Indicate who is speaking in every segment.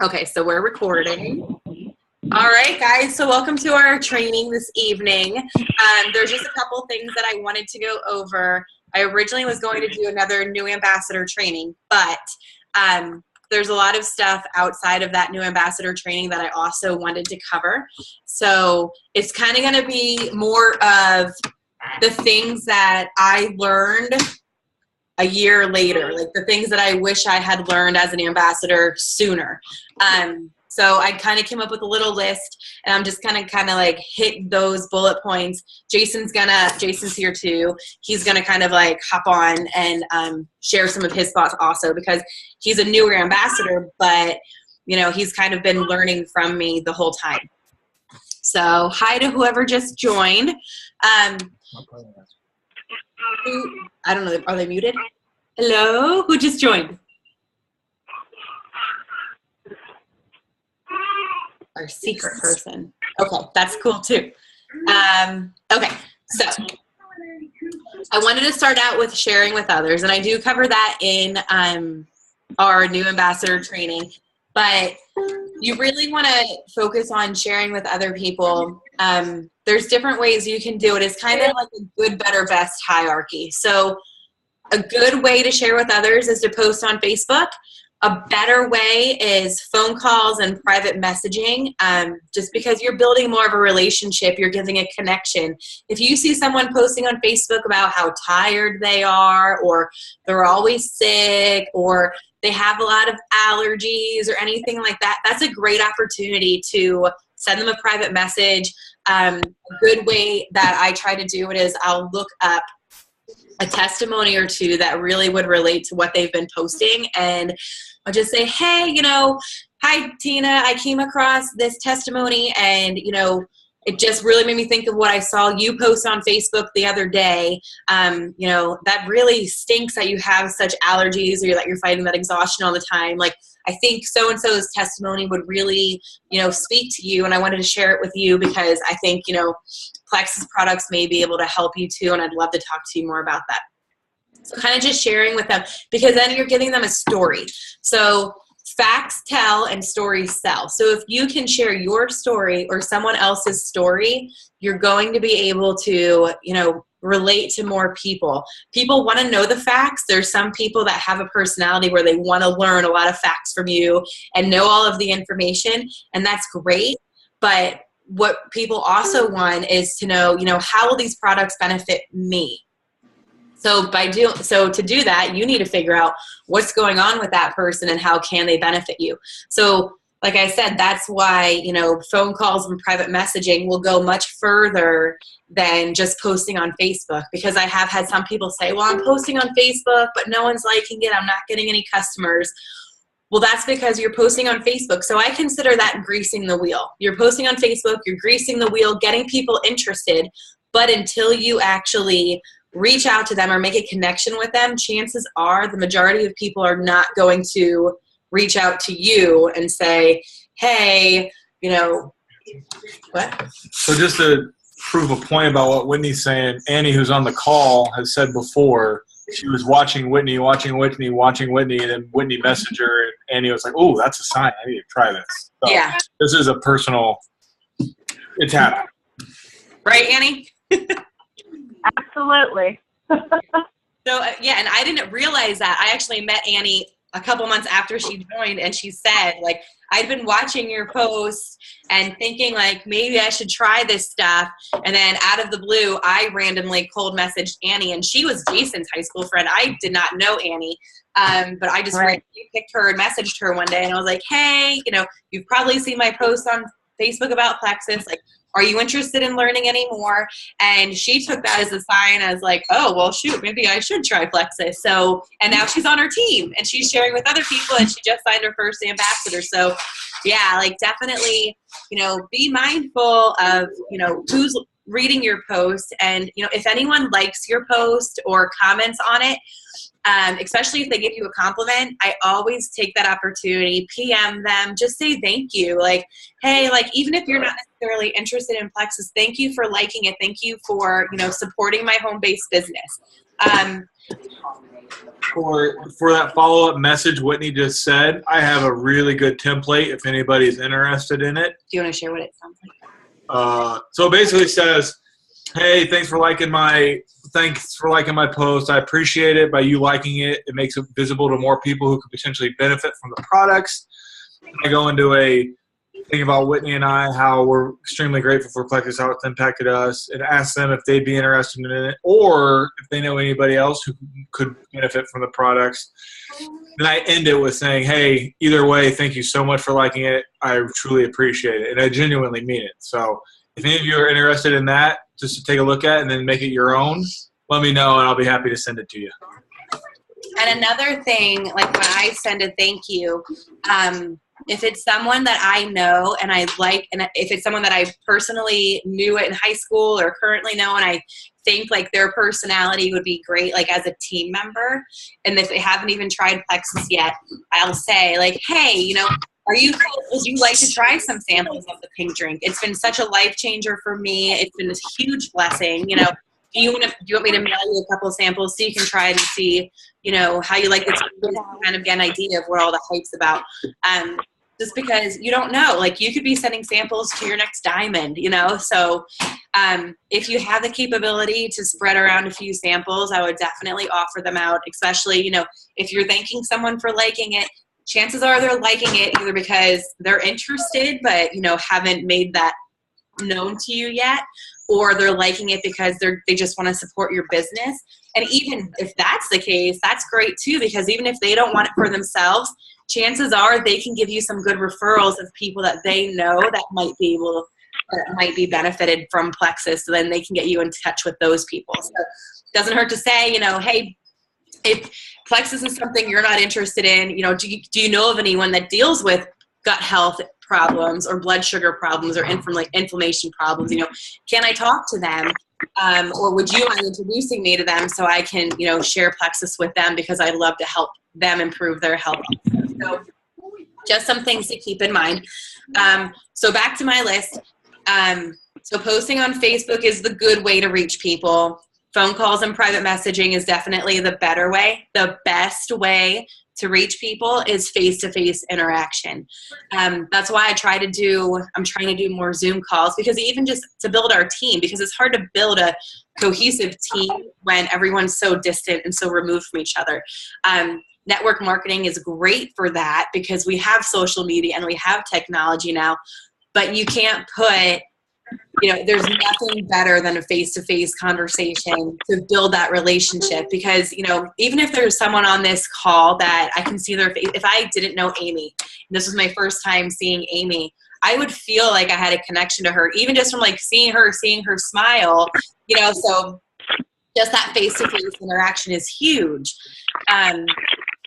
Speaker 1: Okay, so we're recording. All right, guys, so welcome to our training this evening. There's just a couple things that I wanted to go over. I originally was going to do another new ambassador training, but there's a lot of stuff outside of that new ambassador training that I also wanted to cover. So it's kind of going to be more of the things that I learned a year later, like the things that I wish I had learned as an ambassador sooner. So I kind of came up with a little list, and I'm just kind of like hit those bullet points. Jason's here too. He's gonna kind of like hop on and share some of his thoughts also, because he's a newer ambassador, but you know, he's kind of been learning from me the whole time. So hi to whoever just joined. I don't know, are they muted? Hello, who just joined? Our secret person. Okay, that's cool too. Okay, so I wanted to start out with sharing with others, and I do cover that in our new ambassador training, but you really want to focus on sharing with other people. There's different ways you can do it. It's kind of like a good, better, best hierarchy. So a good way to share with others is to post on Facebook. A better way is phone calls and private messaging. Just because you're building more of a relationship, you're giving a connection. If you see someone posting on Facebook about how tired they are, or they're always sick, or they have a lot of allergies or anything like that, that's a great opportunity to send them a private message. A good way that I try to do it is I'll look up a testimony or two that really would relate to what they've been posting, and I'll just say, hey, you know, hi Tina, I came across this testimony, and you know, it just really made me think of what I saw you post on Facebook the other day. You know, that really stinks that you have such allergies, or that you're fighting that exhaustion all the time. Like, I think so-and-so's testimony would really, you know, speak to you, and I wanted to share it with you because I think, you know, Plexus products may be able to help you too, and I'd love to talk to you more about that. So kind of just sharing with them, because then you're giving them a story. So facts tell and stories sell. So if you can share your story or someone else's story, you're going to be able to, you know, relate to more people. People want to know the facts. There's some people that have a personality where they want to learn a lot of facts from you and know all of the information, and that's great. But what people also want is to know, you know, how will these products benefit me? So to do that, you need to figure out what's going on with that person and how can they benefit you. So like I said, that's why, you know, phone calls and private messaging will go much further than just posting on Facebook, because I have had some people say, well, I'm posting on Facebook, but no one's liking it. I'm not getting any customers. Well, that's because you're posting on Facebook. So I consider that greasing the wheel. You're posting on Facebook, you're greasing the wheel, getting people interested, but until you actually reach out to them or make a connection with them, chances are the majority of people are not going to reach out to you and say, hey, you know, what?
Speaker 2: So just to prove a point about what Whitney's saying, Annie, who's on the call, has said before, she was watching Whitney, and then Whitney messaged her, and Annie was like, oh, that's a sign. I need to try this. So
Speaker 1: yeah.
Speaker 2: This is a personal, it's happening.
Speaker 1: Right, Annie?
Speaker 3: Absolutely.
Speaker 1: So, yeah, and I didn't realize that. I actually met Annie a couple months after she joined, and she said, like, I'd been watching your posts and thinking, like, maybe I should try this stuff. And then out of the blue, I randomly cold messaged Annie, and she was Jason's high school friend. I did not know Annie, but I just randomly picked her and messaged her one day, and I was like, hey, you know, you've probably seen my post on Facebook about Plexus. Like, are you interested in learning any more? And she took that as a sign, as like, oh, well, shoot, maybe I should try Plexus. So, and now she's on her team and she's sharing with other people, and she just signed her first ambassador. So yeah, like definitely, you know, be mindful of, you know, who's reading your post. And, you know, if anyone likes your post or comments on it, especially if they give you a compliment, I always take that opportunity, PM them, just say thank you. Like, hey, like, even if you're not necessarily interested in Plexus, thank you for liking it. Thank you for, you know, supporting my home-based business.
Speaker 2: For that follow-up message Whitney just said, I have a really good template if anybody's interested in it.
Speaker 1: Do you want to share what it sounds like?
Speaker 2: So it basically says, hey, thanks for liking my post. I appreciate it. By you liking it, it makes it visible to more people who could potentially benefit from the products. I go into a thing about Whitney and I, how we're extremely grateful for Plexus, how it's impacted us, and ask them if they'd be interested in it or if they know anybody else who could benefit from the products. Then I end it with saying, hey, either way, thank you so much for liking it. I truly appreciate it, and I genuinely mean it. So if any of you are interested in that, just to take a look at and then make it your own, let me know, and I'll be happy to send it to you.
Speaker 1: And another thing, like when I send a thank you, if it's someone that I know and I like, and if it's someone that I personally knew in high school or currently know, and I think like their personality would be great, like as a team member, and if they haven't even tried Plexus yet, I'll say like, hey, you know, would you like to try some samples of the pink drink? It's been such a life changer for me. It's been this huge blessing. You know, do you want me to mail you a couple of samples so you can try it and see, you know, how you like this, kind of get an idea of what all the hype's about. Just because you don't know, like you could be sending samples to your next diamond, you know? So if you have the capability to spread around a few samples, I would definitely offer them out, especially, you know, if you're thanking someone for liking it, chances are they're liking it either because they're interested, but, you know, haven't made that known to you yet, or they're liking it because they just want to support your business. And even if that's the case, that's great too, because even if they don't want it for themselves, chances are they can give you some good referrals of people that they know that might be benefited from Plexus. So then they can get you in touch with those people. So it doesn't hurt to say, you know, hey, if Plexus is something you're not interested in, you know, do you know of anyone that deals with gut health problems or blood sugar problems or inflammation problems? You know, can I talk to them? Or would you mind introducing me to them so I can, you know, share Plexus with them, because I'd love to help them improve their health. So just some things to keep in mind. So back to my list. So posting on Facebook is the good way to reach people. Phone calls and private messaging is definitely the better way. The best way to reach people is face-to-face interaction. That's why I'm trying to do more Zoom calls, because even just to build our team, because it's hard to build a cohesive team when everyone's so distant and so removed from each other. Network marketing is great for that because we have social media and we have technology now, but you can't put, you know, there's nothing better than a face-to-face conversation to build that relationship, because, you know, even if there's someone on this call that I can see their face, if I didn't know Amy, and this was my first time seeing Amy, I would feel like I had a connection to her, even just from like seeing her smile, you know, so just that face-to-face interaction is huge.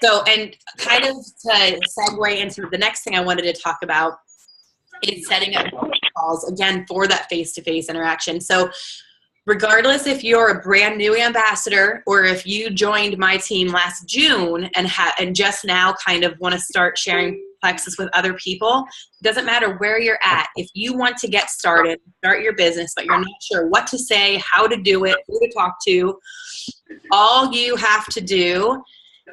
Speaker 1: So, and kind of to segue into the next thing I wanted to talk about is setting up calls, again, for that face-to-face interaction. So regardless if you're a brand new ambassador or if you joined my team last June and just now kind of want to start sharing Plexus with other people, it doesn't matter where you're at. If you want to get started, start your business, but you're not sure what to say, how to do it, who to talk to, all you have to do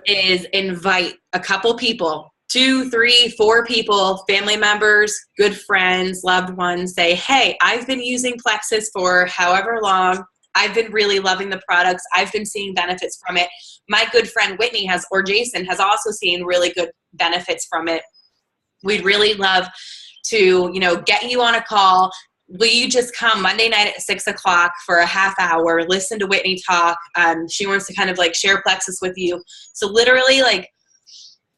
Speaker 1: is invite a couple people, 2, 3, 4 people, family members, good friends, loved ones. Say, hey, I've been using Plexus for however long. I've been really loving the products. I've been seeing benefits from it. My good friend Whitney or Jason has also seen really good benefits from it. We'd really love to, you know, get you on a call. Will you just come Monday night at 6 o'clock for a half hour, listen to Whitney talk? She wants to kind of like share Plexus with you. So literally, like,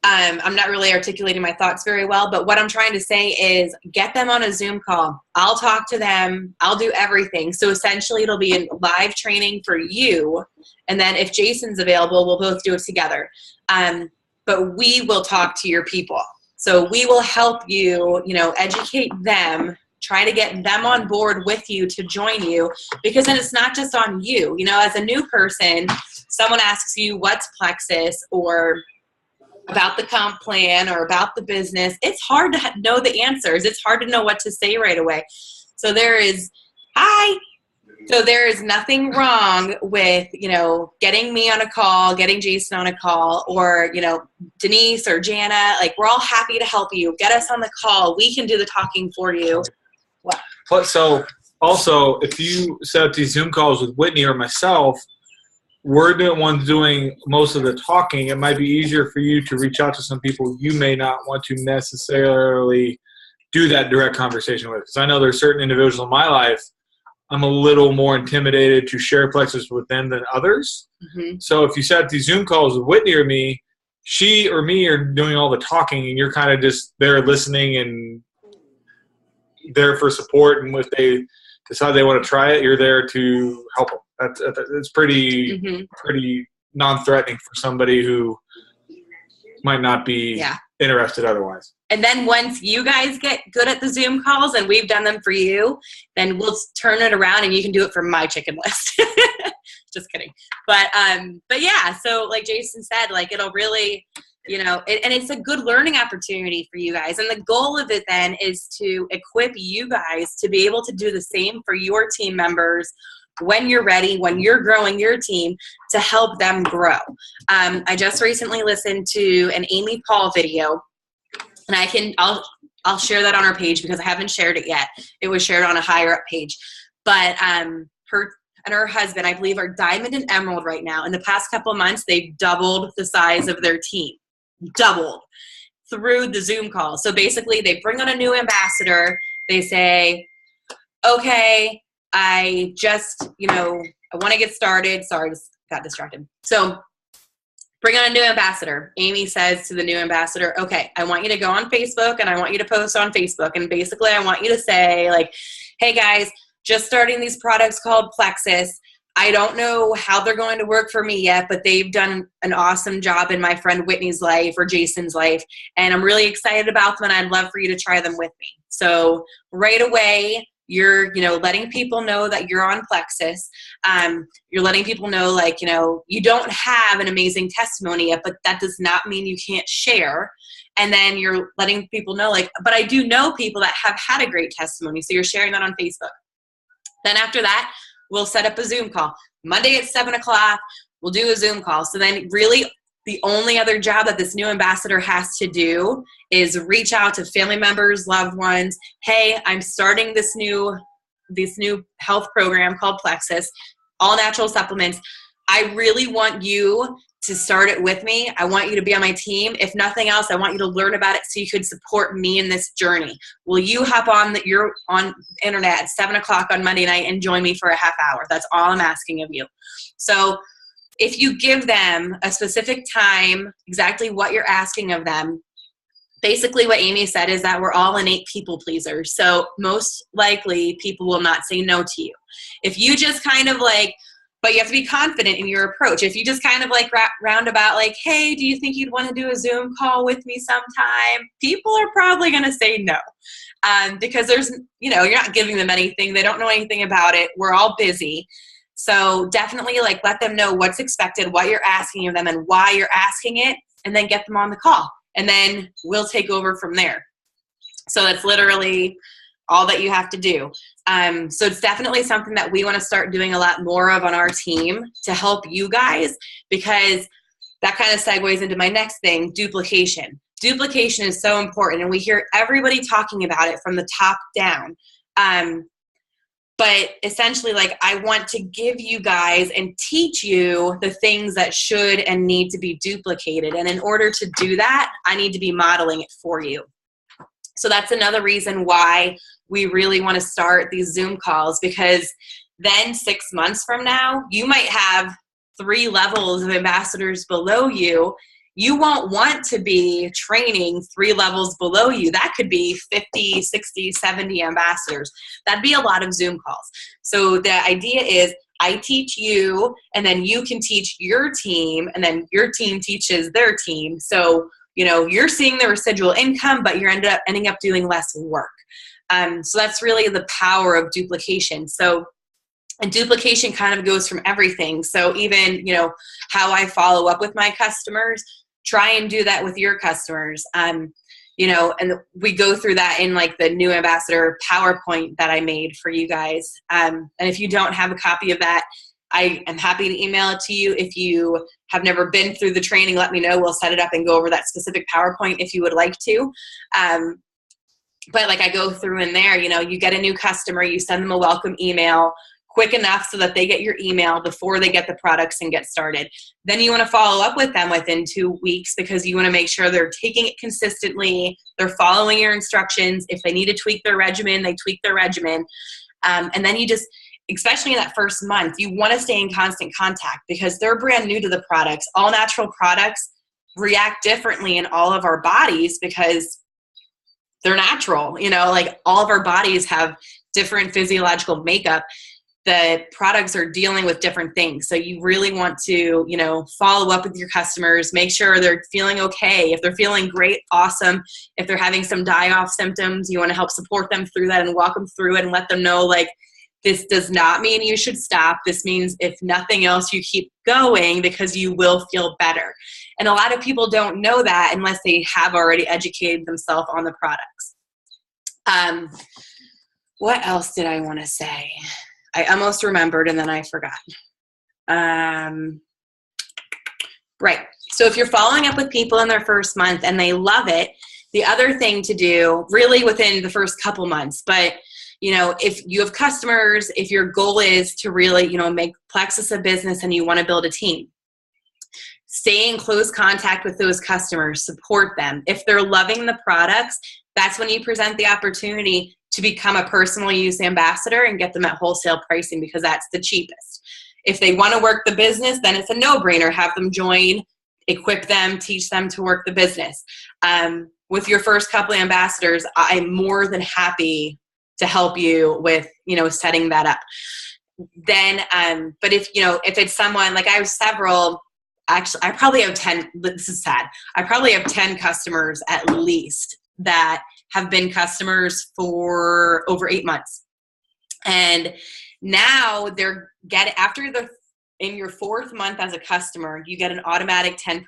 Speaker 1: I'm not really articulating my thoughts very well, but what I'm trying to say is get them on a Zoom call. I'll talk to them. I'll do everything. So essentially it'll be a live training for you. And then if Jason's available, we'll both do it together. But we will talk to your people. So we will help you, you know, educate them, try to get them on board with you to join you, because then it's not just on you. You know, as a new person, someone asks you what's Plexus or about the comp plan or about the business, it's hard to know the answers. It's hard to know what to say right away. So there is, hi, So there is nothing wrong with, getting me on a call, getting Jason on a call, or, Denise or Jana. Like, we're all happy to help you. Get us on the call. We can do the talking for you. What?
Speaker 2: But so also, if you set up these Zoom calls with Whitney or myself, we're the ones doing most of the talking. It might be easier for you to reach out to some people you may not want to necessarily do that direct conversation with. Because I know there's certain individuals in my life I'm a little more intimidated to share Plexus with them than others. Mm-hmm. So if you set up these Zoom calls with Whitney or me, she or me are doing all the talking, and you're kind of just there listening and there for support. And if they decide they want to try it, you're there to help them. It's pretty non-threatening for somebody who might not be interested otherwise.
Speaker 1: And then once you guys get good at the Zoom calls and we've done them for you, then we'll turn it around and you can do it for my chicken list. Just kidding. But yeah, so like Jason said, like it'll really, and it's a good learning opportunity for you guys. And the goal of it then is to equip you guys to be able to do the same for your team members when you're ready, when you're growing your team, to help them grow. I just recently listened to an Amy Paul video, and I'll share that on our page because I haven't shared it yet. It was shared on a higher up page. But her and her husband, I believe, are diamond and emerald right now. In the past couple of months, they've doubled the size of their team. Doubled through the Zoom call. So basically, they bring on a new ambassador. They say, okay, I just, I want to get started. Sorry, just got distracted. So bring on a new ambassador. Amy says to the new ambassador, okay, I want you to go on Facebook and I want you to post on Facebook. And basically I want you to say like, hey guys, just starting these products called Plexus. I don't know how they're going to work for me yet, but they've done an awesome job in my friend Whitney's life or Jason's life. And I'm really excited about them and I'd love for you to try them with me. So right away, you're, letting people know that you're on Plexus. You're letting people know, like, you don't have an amazing testimony yet, but that does not mean you can't share. And then you're letting people know, like, but I do know people that have had a great testimony. So you're sharing that on Facebook. Then after that, we'll set up a Zoom call. Monday at 7:00, we'll do a Zoom call. So then really the only other job that this new ambassador has to do is reach out to family members, loved ones. Hey, I'm starting this new health program called Plexus, all natural supplements. I really want you to start it with me. I want you to be on my team. If nothing else, I want you to learn about it so you could support me in this journey. Will you hop on you're on internet at 7:00 on Monday night and join me for a half hour? That's all I'm asking of you. So if you give them a specific time, exactly what you're asking of them, basically what Amy said is that we're all innate people pleasers. So most likely people will not say no to you. If you just kind of like, but you have to be confident in your approach. If you just kind of like roundabout like, hey, do you think you'd want to do a Zoom call with me sometime? People are probably going to say no because there's, you're not giving them anything. They don't know anything about it. We're all busy. So definitely like let them know what's expected, what you're asking of them and why you're asking it, and then get them on the call. And then we'll take over from there. So that's literally all that you have to do. So it's definitely something that we want to start doing a lot more of on our team to help you guys, because that kind of segues into my next thing, duplication. Duplication is so important, and we hear everybody talking about it from the top down. But essentially, like, I want to give you guys and teach you the things that should and need to be duplicated. And in order to do that, I need to be modeling it for you. So that's another reason why we really want to start these Zoom calls, because then 6 months from now, you might have 3 levels of ambassadors below you. You won't want to be training 3 levels below you. That could be 50, 60, 70 ambassadors. That'd be a lot of Zoom calls. So the idea is I teach you, and then you can teach your team, and then your team teaches their team. So, you're seeing the residual income, but you're ending up doing less work. So that's really the power of duplication. So, and duplication kind of goes from everything. So even, how I follow up with my customers, try and do that with your customers. and we go through that in like the new ambassador PowerPoint that I made for you guys. And if you don't have a copy of that, I am happy to email it to you. If you have never been through the training, let me know. We'll set it up and go over that specific PowerPoint if you would like to. But like I go through in there, you get a new customer, you send them a welcome email quick enough so that they get your email before they get the products and get started. Then you want to follow up with them within 2 weeks because you want to make sure they're taking it consistently, they're following your instructions. If they need to tweak their regimen, they tweak their regimen. And then you just, especially in that first month, you want to stay in constant contact because they're brand new to the products. All natural products react differently in all of our bodies because they're natural. Like all of our bodies have different physiological makeup. The products are dealing with different things. So you really want to, follow up with your customers, make sure they're feeling okay. If they're feeling great, awesome. If they're having some die-off symptoms, you want to help support them through that and walk them through it and let them know, like, this does not mean you should stop. This means if nothing else, you keep going because you will feel better. And a lot of people don't know that unless they have already educated themselves on the products. What else did I want to say? I almost remembered and then I forgot. Right. So if you're following up with people in their first month and they love it, the other thing to do really within the first couple months, but if you have customers, if your goal is to really, make Plexus a business and you want to build a team, stay in close contact with those customers, support them. If they're loving the products, that's when you present the opportunity to become a personal use ambassador and get them at wholesale pricing because that's the cheapest. If they want to work the business, then it's a no-brainer. Have them join, equip them, teach them to work the business. With your first couple of ambassadors, I'm more than happy to help you with, setting that up. Then, but if it's someone, like I have several, actually, I probably have 10, this is sad. I probably have 10 customers at least that have been customers for over 8 months. And now after in your 4th month as a customer, you get an automatic 10%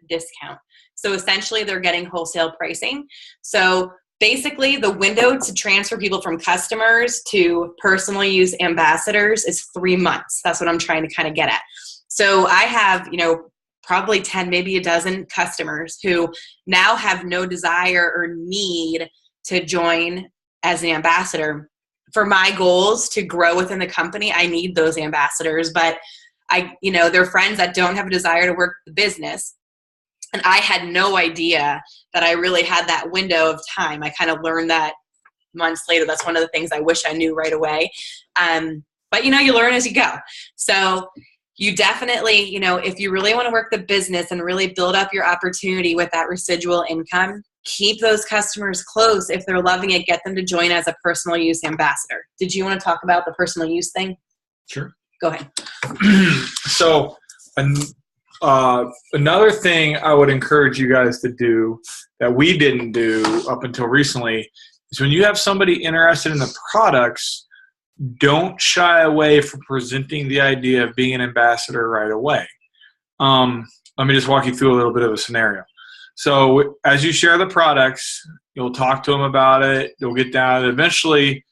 Speaker 1: discount. So essentially they're getting wholesale pricing. So basically the window to transfer people from customers to personal use ambassadors is 3 months. That's what I'm trying to kind of get at. So I have, probably 10, maybe a dozen customers who now have no desire or need to join as an ambassador. For my goals to grow within the company, I need those ambassadors, but they're friends that don't have a desire to work the business. And I had no idea that I really had that window of time. I kind of learned that months later. That's one of the things I wish I knew right away. But you learn as you go. So you definitely, if you really want to work the business and really build up your opportunity with that residual income, keep those customers close. If they're loving it, get them to join as a personal use ambassador. Did you want to talk about the personal use thing?
Speaker 2: Sure.
Speaker 1: Go ahead.
Speaker 2: So another thing I would encourage you guys to do that we didn't do up until recently is when you have somebody interested in the products, don't shy away from presenting the idea of being an ambassador right away. Let me just walk you through a little bit of a scenario. So as you share the products, you'll talk to them about it. You'll get down. Eventually,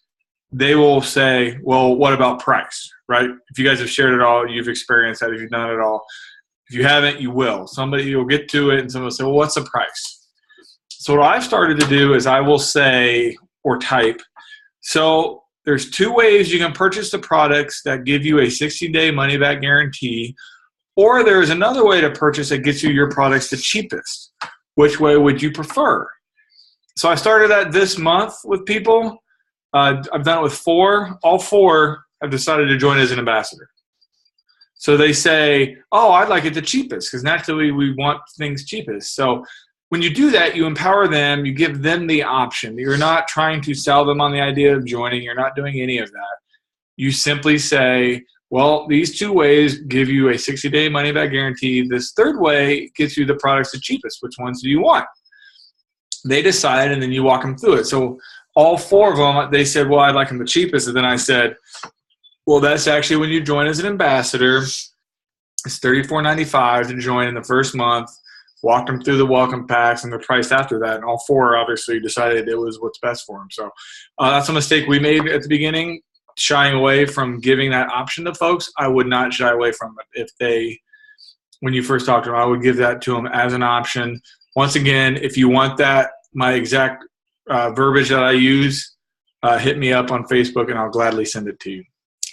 Speaker 2: they will say, well, what about price, right? If you guys have shared it all, you've experienced that. If you've done it all. If you haven't, you will. Somebody will get to it, and someone will say, well, what's the price? So what I've started to do is I will say or type, so there's 2 ways you can purchase the products that give you a 60-day money-back guarantee, or there's another way to purchase that gets you your products the cheapest. Which way would you prefer? So I started that this month with people. I've done it with 4. All 4 have decided to join as an ambassador. So they say, oh, I'd like it the cheapest because naturally we want things cheapest. So when you do that, you empower them, you give them the option. You're not trying to sell them on the idea of joining. You're not doing any of that. You simply say, well, these 2 ways give you a 60-day money-back guarantee. This 3rd way gets you the products the cheapest. Which ones do you want? They decide, and then you walk them through it. So all 4 of them, they said, well, I'd like them the cheapest. And then I said, well, that's actually when you join as an ambassador. It's $34.95 to join in the first month. walked them through the welcome packs and the price after that. And all four obviously decided it was what's best for them. So that's a mistake we made at the beginning, shying away from giving that option to folks. I would not shy away from it. When you first talk to them, I would give that to them as an option. Once again, if you want that, my exact verbiage that I use, hit me up on Facebook and I'll gladly send it to you.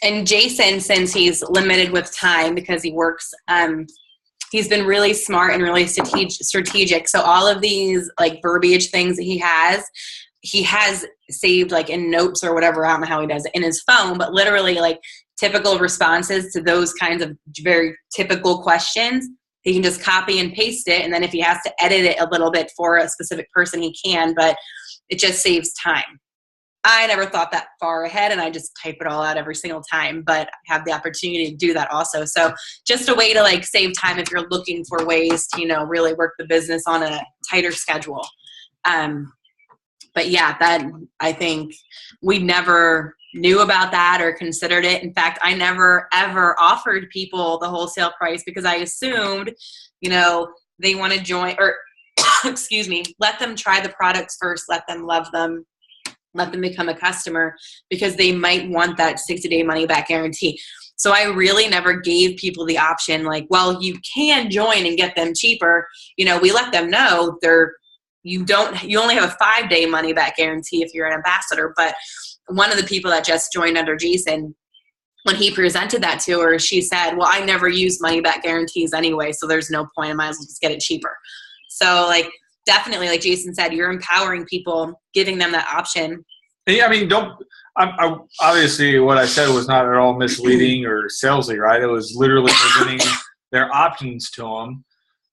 Speaker 1: And Jason, since he's limited with time because he works, he's been really smart and really strategic. So all of these like verbiage things that he has saved like in notes or whatever. I don't know how he does it in his phone, but literally like typical responses to those kinds of very typical questions. He can just copy and paste it. And then if he has to edit it a little bit for a specific person, he can, but it just saves time. I never thought that far ahead, and I just type it all out every single time, but I have the opportunity to do that also. So just a way to like save time if you're looking for ways to, really work the business on a tighter schedule. But yeah, that I think we never knew about that or considered it. In fact, I never ever offered people the wholesale price because I assumed, they want to join or excuse me, let them try the products first, let them love them. Let them become a customer because they might want that 60-day money back guarantee. So I really never gave people the option like, well, you can join and get them cheaper. We let them know you only have a 5-day money back guarantee if you're an ambassador. But one of the people that just joined under Jason, when he presented that to her, she said, well, I never use money back guarantees anyway, so there's no point. I might as well just get it cheaper. So definitely, like Jason said, you're empowering people, giving them that option.
Speaker 2: Yeah, I mean, obviously what I said was not at all misleading or salesy, right? It was literally presenting their options to them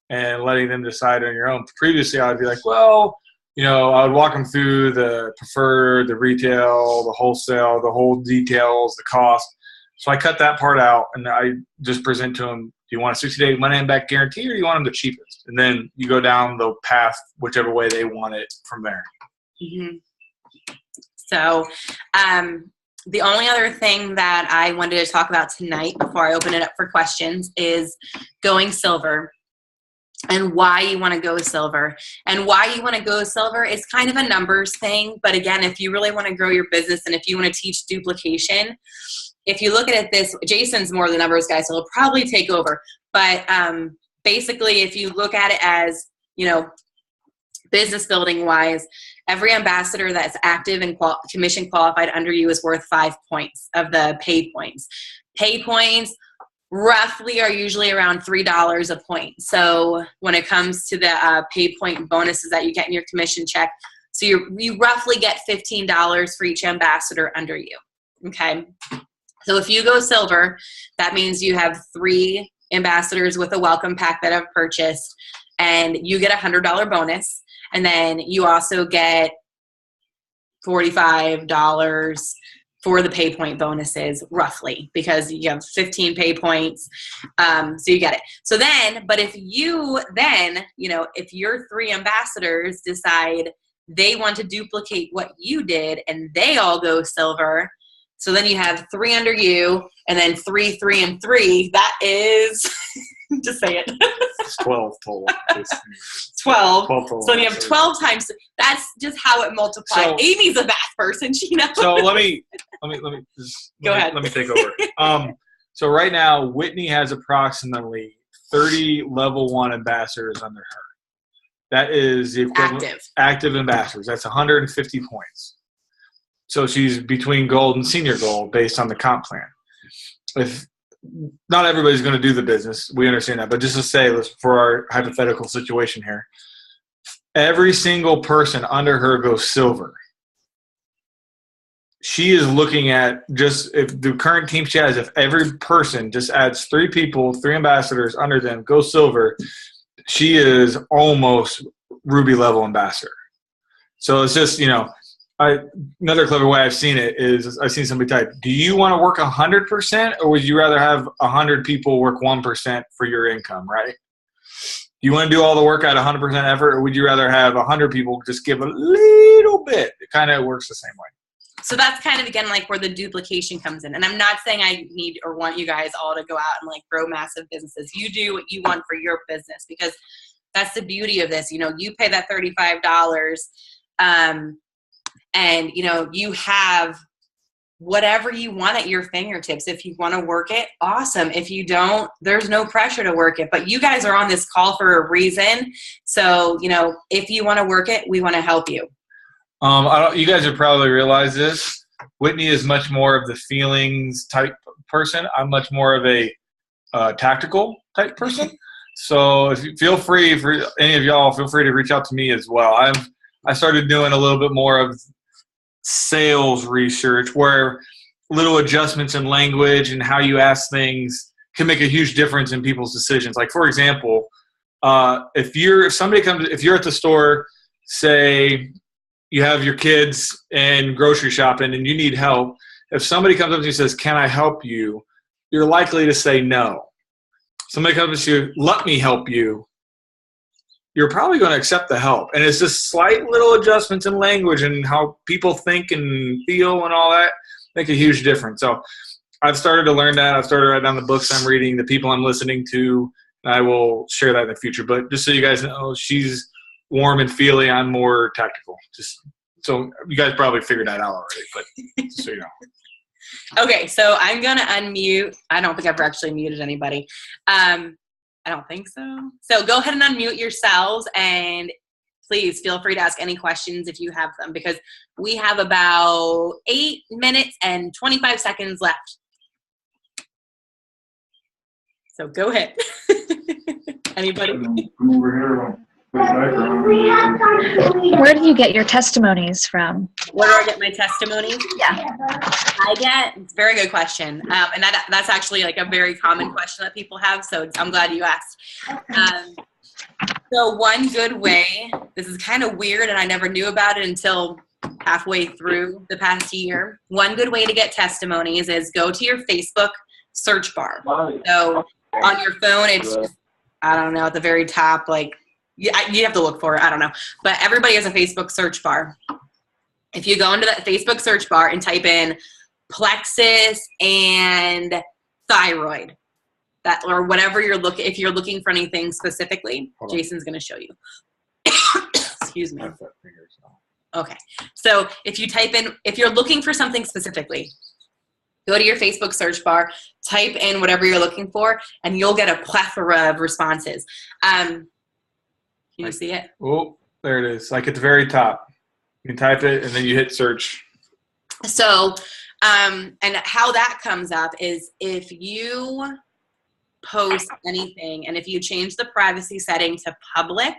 Speaker 2: and letting them decide on your own. Previously, I would be like, well, I would walk them through the preferred, the retail, the wholesale, the whole details, the cost. So I cut that part out, and I just present to them, do you want a 60-day money back guarantee or do you want them the cheapest? And then you go down the path whichever way they want it from there.
Speaker 1: Mm-hmm. So the only other thing that I wanted to talk about tonight before I open it up for questions is going silver and why you want to go silver. And why you want to go silver is kind of a numbers thing. But again, if you really want to grow your business and if you want to teach duplication, if you look at it Jason's more the numbers guy, so he'll probably take over. But basically, if you look at it as, business building wise, every ambassador that's active and commission qualified under you is worth 5 points of the pay points. Pay points roughly are usually around $3 a point. So when it comes to the pay point bonuses that you get in your commission check, so you roughly get $15 for each ambassador under you. Okay. So if you go silver, that means you have 3 ambassadors with a welcome pack that have purchased, and you get a $100 bonus. And then you also get $45 for the pay point bonuses, roughly, because you have 15 pay points. So you get it. So then, but if you then, if your 3 ambassadors decide they want to duplicate what you did and they all go silver, so then you have 3 under you, and then 3, 3, and 3. That is, just say it.
Speaker 2: It's 12 total.
Speaker 1: 12.
Speaker 2: 12 total.
Speaker 1: So then you have 12 times. That's just how it multiplies. So, Amy's a math person. She knows.
Speaker 2: So let me
Speaker 1: go ahead.
Speaker 2: Let me take over. So right now, Whitney has approximately 30 level 1 ambassadors under her. That is the equivalent active ambassadors. That's 150 points. So she's between gold and senior gold based on the comp plan. If not everybody's going to do the business, we understand that. But just to say, for our hypothetical situation here, every single person under her goes silver. She is looking at just if the current team she has, if every person just adds 3 people, 3 ambassadors under them, go silver, she is almost ruby level ambassador. So it's just, another clever way I've seen it is I've seen somebody type, do you want to work 100% or would you rather have 100 people work 1% for your income, right? Do you want to do all the work at 100% effort or would you rather have 100 people just give a little bit? It kind of works the same way.
Speaker 1: So that's kind of, again, like where the duplication comes in. And I'm not saying I need or want you guys all to go out and like grow massive businesses. You do what you want for your business because That's the beauty of this. You know, you pay that $35, and, you know, you have whatever you want at your fingertips. If you want to work it, awesome. If you don't, there's no pressure to work it. But you guys are on this call for a reason. So, you know, if you want to work it, we want to help you.
Speaker 2: You guys have probably realized this. Whitney is much more of the feelings type person. I'm much more of a tactical type person. So if you feel free, for any of y'all, feel free to reach out to me as well. I started doing a little bit more of sales research, where little adjustments in language and how you ask things can make a huge difference in people's decisions. Like, for example, if you're at the store, say you have your kids and grocery shopping and you need help, if somebody comes up to you and says, "Can I help you?" you're likely to say no. Somebody comes to you, "Let me help you," you're probably going to accept the help. And it's just slight little adjustments in language and how people think and feel and all that make a huge difference. So I've started to learn that. I've started to write down the books I'm reading, the people I'm listening to, and I will share that in the future. But just so you guys know, she's warm and feely. I'm more tactical. Just so you guys probably figured that out already, but just so you know.
Speaker 1: Okay, so I'm going to unmute. I don't think I've actually muted anybody. I don't think so. So go ahead and unmute yourselves, and please feel free to ask any questions if you have them, because we have about 8 minutes and 25 seconds left. So go ahead. Anybody?
Speaker 3: Come over here.
Speaker 4: Where do you get your testimonies from?
Speaker 1: Where do I get my testimonies?
Speaker 4: Yeah.
Speaker 1: It's a very good question. And that's actually like a very common question that people have. So I'm glad you asked. So one good way, this is kind of weird and I never knew about it until halfway through the past year. One good way to get testimonies is go to your Facebook search bar. So on your phone, it's, I don't know, at the very top, like, you have to look for it. I don't know. But everybody has a Facebook search bar. If you go into that Facebook search bar and type in plexus and thyroid, that, or whatever you're looking, if you're looking for anything specifically, Jason's going to show you. Excuse me. Okay. So if you type in, if you're looking for something specifically, go to your Facebook search bar, type in whatever you're looking for, and you'll get a plethora of responses. Can you see it?
Speaker 2: Oh, there it is. Like at the very top. You can type it and then you hit search.
Speaker 1: So, and how that comes up is if you post anything and if you change the privacy setting to public,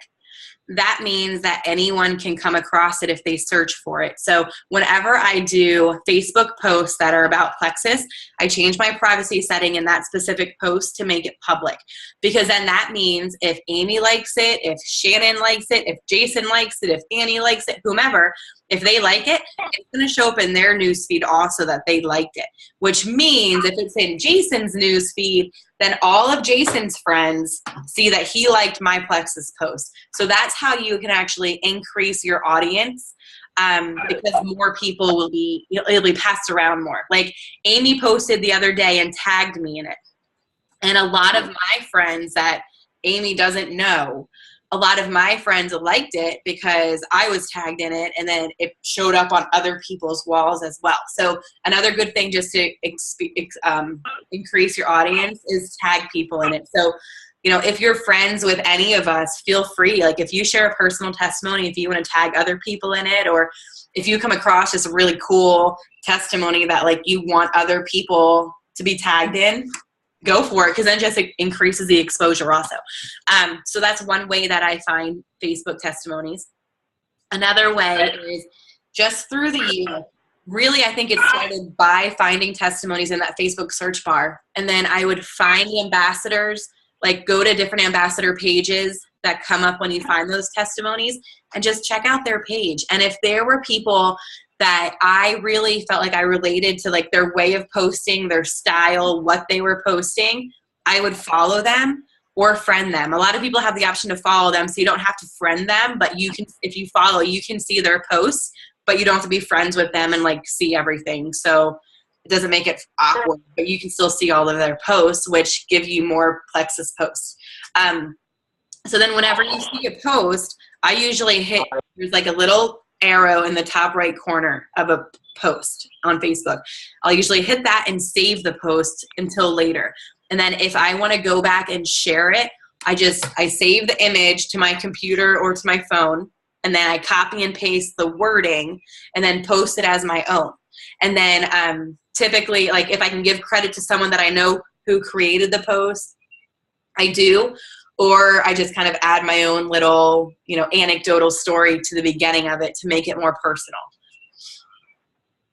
Speaker 1: that means that anyone can come across it if they search for it. So whenever I do Facebook posts that are about plexus, I change my privacy setting in that specific post to make it public. Because then that means if Amy likes it, if Shannon likes it, if Jason likes it, if Annie likes it, whomever, if they like it, it's going to show up in their newsfeed also that they liked it. Which means if it's in Jason's newsfeed, then all of Jason's friends see that he liked my plexus post. So that's how you can actually increase your audience, because more people will be, it'll be passed around more. Like Amy posted the other day and tagged me in it. And a lot of my friends that Amy doesn't know, a lot of my friends liked it because I was tagged in it, and then it showed up on other people's walls as well. So another good thing just to increase your audience is tag people in it. So, you know, if you're friends with any of us, feel free. Like if you share a personal testimony, if you want to tag other people in it, or if you come across just a really cool testimony that like you want other people to be tagged in, go for it, because then just it increases the exposure also. So that's one way that I find Facebook testimonies. Another way is just through the year. Really, I think it started by finding testimonies in that Facebook search bar. And then I would find the ambassadors, like go to different ambassador pages that come up when you find those testimonies and just check out their page. And if there were people that I really felt like I related to, like their way of posting, their style, what they were posting, I would follow them or friend them. A lot of people have the option to follow them, so you don't have to friend them, but you can, if you follow, you can see their posts, but you don't have to be friends with them and like see everything. So it doesn't make it awkward, but you can still see all of their posts, which give you more plexus posts. So then whenever you see a post, I usually hit, there's like a little arrow in the top right corner of a post on Facebook. I'll usually hit that and save the post until later. And then if I want to go back and share it, I save the image to my computer or to my phone, and then I copy and paste the wording and then post it as my own. And then typically, like if I can give credit to someone that I know who created the post, I do. Or I just kind of add my own little, anecdotal story to the beginning of it to make it more personal.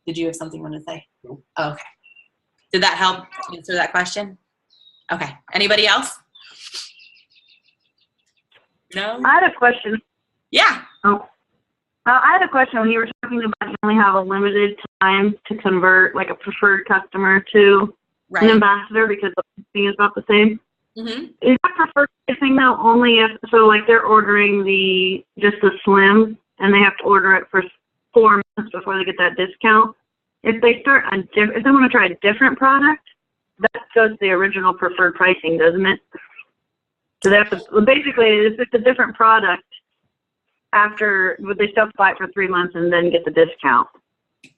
Speaker 1: Did you have something you want to say?
Speaker 2: Nope.
Speaker 1: Oh, okay. Did that help answer that question? Okay. Anybody else? No?
Speaker 3: I had a question.
Speaker 1: Yeah.
Speaker 3: Oh. I had a question when you were talking about you only have a limited time to convert like a preferred customer to an ambassador because the thing is about the same.
Speaker 1: Mm-hmm.
Speaker 3: Is that preferred pricing though only if, so like they're ordering just the slim and they have to order it for 4 months before they get that discount? If they if they want to try a different product, that goes to the original preferred pricing, doesn't it? So they have to, basically, if it's a different product, would they still buy it for 3 months and then get the discount?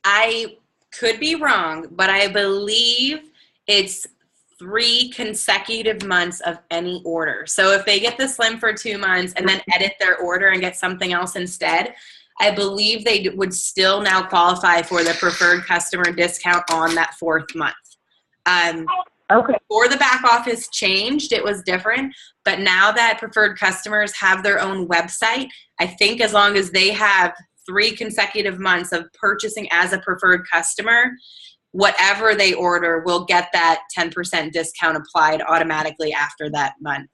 Speaker 1: I could be wrong, but I believe it's 3 consecutive months of any order. So if they get the slim for 2 months and then edit their order and get something else instead, I believe they would still now qualify for the preferred customer discount on that 4th month.
Speaker 3: Okay.
Speaker 1: Before the back office changed, it was different. But now that preferred customers have their own website, I think as long as they have 3 consecutive months of purchasing as a preferred customer, whatever they order will get that 10% discount applied automatically after that month.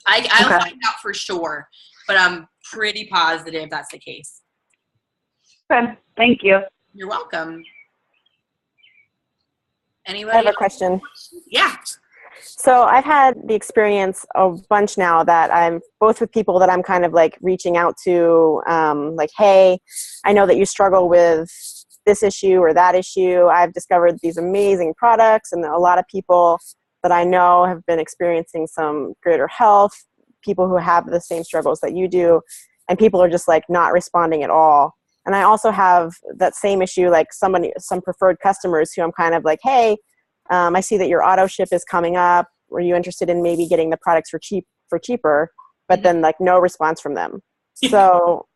Speaker 1: I'll find out for sure, but I'm pretty positive that's the case.
Speaker 3: Okay, thank you.
Speaker 1: You're welcome. Anybody?
Speaker 5: I have a question.
Speaker 1: Yeah.
Speaker 5: So I've had the experience a bunch now that I'm both with people that I'm kind of like reaching out to, like, hey, I know that you struggle with this issue or that issue. I've discovered these amazing products, and a lot of people that I know have been experiencing some greater health, people who have the same struggles that you do, and people are just like not responding at all. And I also have that same issue, like some preferred customers who I'm kind of like, hey, I see that your auto ship is coming up. Were you interested in maybe getting the products for cheaper? But then like no response from them. So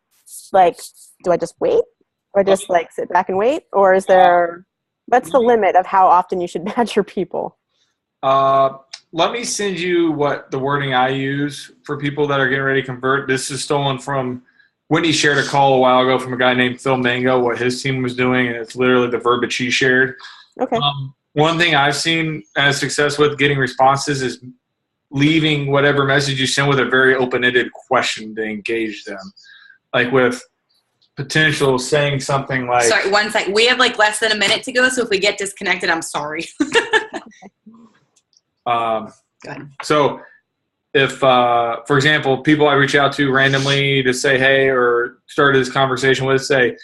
Speaker 5: like, do I just wait? Or just like sit back and wait? Or is there, what's the limit of how often you should badger people?
Speaker 2: Let me send you what the wording I use for people that are getting ready to convert. This is stolen from, Whitney shared a call a while ago from a guy named Phil Mango, what his team was doing, and it's literally the verbiage he shared.
Speaker 5: Okay.
Speaker 2: One thing I've seen as success with getting responses is leaving whatever message you send with a very open-ended question to engage them. Like with potential saying something like...
Speaker 1: Sorry, one second. We have like less than a minute to go, so if we get disconnected, I'm sorry.
Speaker 2: Go ahead. So if, for example, people I reach out to randomly to say, hey, or started this conversation with, say,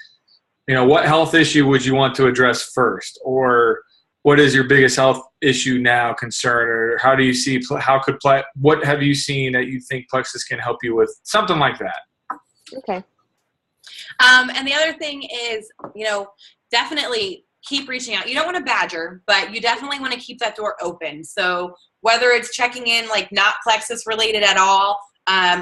Speaker 2: what health issue would you want to address first? Or what is your biggest health issue now, concern? Or how do you see, what have you seen that you think Plexus can help you with? Something like that.
Speaker 5: Okay.
Speaker 1: And the other thing is, definitely keep reaching out. You don't want to badger, but you definitely want to keep that door open. So whether it's checking in, like not Plexus related at all,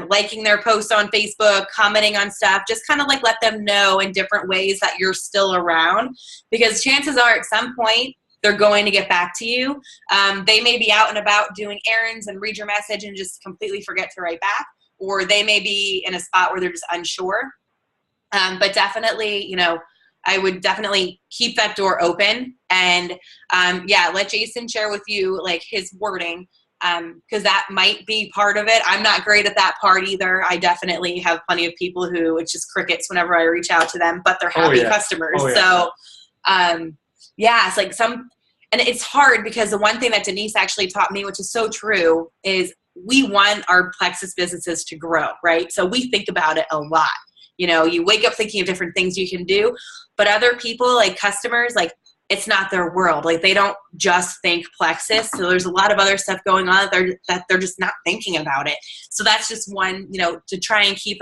Speaker 1: liking their posts on Facebook, commenting on stuff, just kind of like let them know in different ways that you're still around, because chances are at some point they're going to get back to you. They may be out and about doing errands and read your message and just completely forget to write back, or they may be in a spot where they're just unsure. But definitely, I would definitely keep that door open and, let Jason share with you like his wording, because that might be part of it. I'm not great at that part either. I definitely have plenty of people who it's just crickets whenever I reach out to them, but they're happy customers. Oh, yeah. So, it's like and it's hard because the one thing that Denise actually taught me, which is so true, is we want our Plexus businesses to grow, right? So we think about it a lot. You wake up thinking of different things you can do, but other people, like customers, like it's not their world. Like they don't just think Plexus. So there's a lot of other stuff going on that they're just not thinking about it. So that's just one, to try and keep